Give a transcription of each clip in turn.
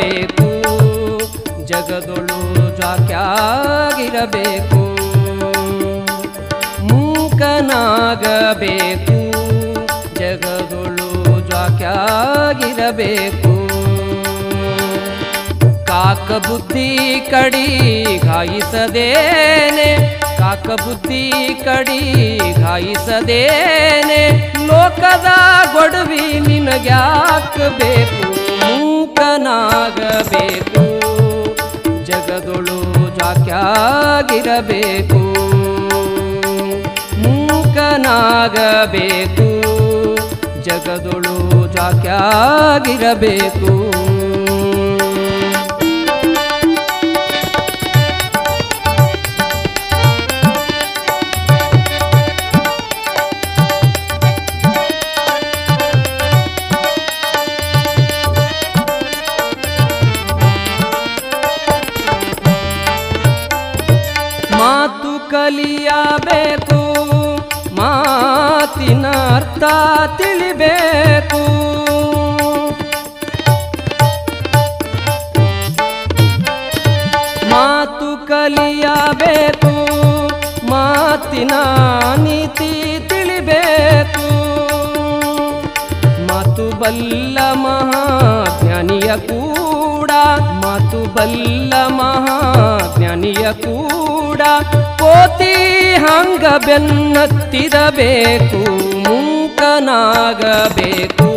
ಜಾಕ್ಯಾಗಿರಬೇಕು, ಜಗದೊಳು ಜಾಕ್ಯಾಗಿರಬೇಕು. ಮೂಕನಾಗಬೇಕು, ಜಗದೊಳು ಜಾಕ್ಯಾಗಿರಬೇಕು. ಕಾಕ ಬುದ್ಧಿ ಕಡಿ ಘಾಯಿಸದೇನೆ, ಕಾಕ ಬುದ್ಧಿ ಕಡಿ ಘಾಯಿಸದೇನೆ, ಲೋಕದ ಗೊಡವಿ ನಿನಗ್ಯಾಕಬೇಕು. ಮೂಕನಾಗಬೇಕು, ಜಗದೊಳು ಜಾಕ್ಯಾಗಿರಬೇಕು. ಮೂಕನಾಗಬೇಕು, ಜಗದೊಳು ಜಾಕ್ಯಾಗಿರಬೇಕು. ಮಾತು ಕಲಿಯಬೇಕು, ಮಾತಿನ ಅರ್ಥ ತಿಳಿಬೇಕು. ಮಾತು ಕಲಿಯಬೇಕು, ಮಾತಿನ ನೀತಿ ತಿಳಿಬೇಕು. ಮಾತು ಬಲ್ಲ ಮಹಾಜ್ಞಾನಿಯ ಕೂಡ, ಮಾತು ಬಲ್ಲ ಮಹಾಜ್ಞಾನಿಯ ಕೂಡ, ಕೋತಿ ಹಂಗ ಬೆನ್ನತ್ತಿರಬೇಕು. ಮೂಕನಾಗಬೇಕು,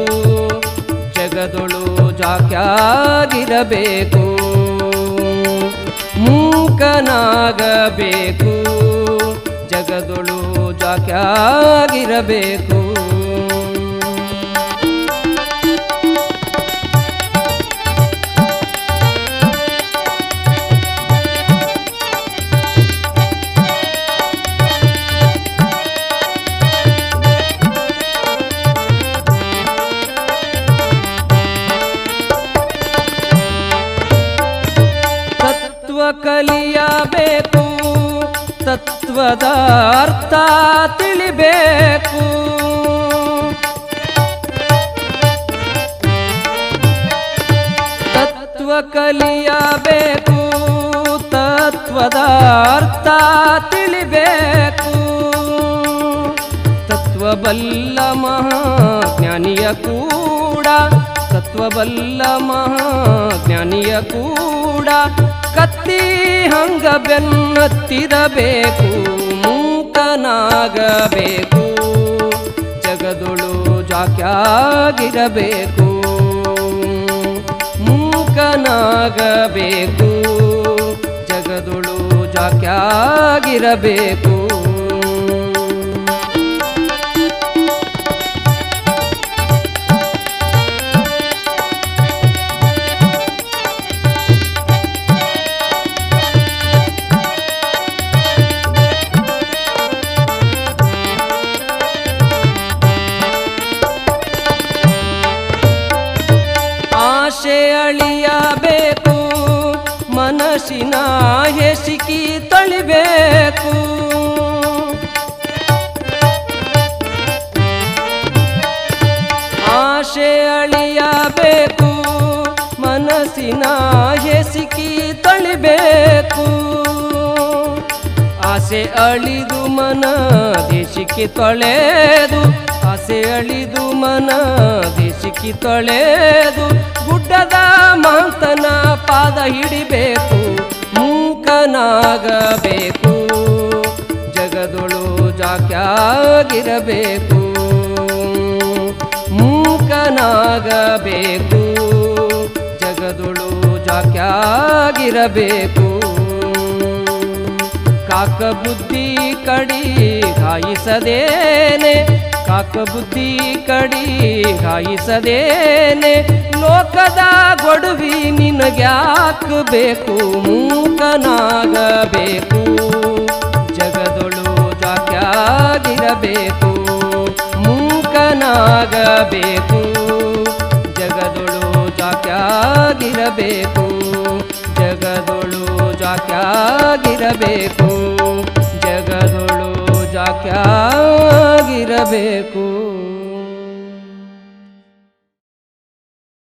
ಜಗದೊಳು ಜಾಕ್ಯಾಗಿರಬೇಕು. ಮೂಕನಾಗಬೇಕು, ಜಗದೊಳು ಜಾಕ್ಯಾಗಿರಬೇಕು. ಕಲಿಯಬೇಕು, ತತ್ವದ ಅರ್ಥ ತಿಳಿಬೇಕು. ತತ್ವ ಕಲಿಯಬೇಕು, ತತ್ವದ ಅರ್ಥ ತಿಳಿಬೇಕು. ತತ್ವಬಲ್ಲ ಮಹಾಜ್ಞಾನಿಯ ಕೂಡ, ತತ್ವಬಲ್ಲ ಮಹಾಜ್ಞಾನಿಯ ಕೂಡ, ಕತ್ತಿ ಹಂಗ ಬೆನ್ನತ್ತಿರಬೇಕು. ಮೂಕನಾಗಬೇಕು, ಜಗದೊಳು ಜಾಕ್ಯಾಗಿರಬೇಕು. ಮೂಕನಾಗಬೇಕು, ಜಗದೊಳು ಜಾಕ್ಯಾಗಿರಬೇಕು. ಆಶೆ ಅಳಿಯಬೇಕು, ಮನಸ್ಸಿನ ಹೆಸಿಕಿ ತೊಳಿಬೇಕು. ಆಶೆ ಅಳಿಯಬೇಕು, ಮನಸ್ಸಿನ ಹೆಸಿಕಿ ತೊಳಿಬೇಕು. ಆಸೆ ಅಳಿದು ಮನ ದೇಶಿಕೆ ತೊಳೆದು, ಆಸೆ ಅಳಿದು ಮನ ದೇಶಿಕೆ ತೊಳೆದು, ಗುಡ್ಡದ ಮಾಂತನ ಪಾದ ಹಿಡಿಬೇಕು. ಮೂಕನಾಗಬೇಕು, ಜಗದೊಳು ಜಾಕ್ಯಾಗಿರಬೇಕು. ಮೂಕನಾಗಬೇಕು, ಜಗದೊಳು ಜಾಕ್ಯಾಗಿರಬೇಕು. ಕಾಕ ಬುದ್ಧಿ ಕಡಿ ಘಾಯಿಸದೇನೆ, ಕಾಕ ಬುದ್ಧಿ ಕಡಿ ಘಾಯಿಸದೇನೆ, ಲೋಕದ ಗೊಡವಿ ನಿನಗ್ಯಾಕಬೇಕು. ಮೂಕನಾಗಬೇಕು, ಜಗದೊಳು ಜಾಕ್ಯಾಗಿರಬೇಕು. ಮೂಕನಾಗಬೇಕು, ಜಗದೊಳು ಜಾಕ್ಯಾಗಿರಬೇಕು. ಜಗದೊಳು ಜಾಕ್ಯಾಗಿರಬೇಕು, ಜಗದೊಳು ಜಾಕ್ಯಾಗಿರಬೇಕು.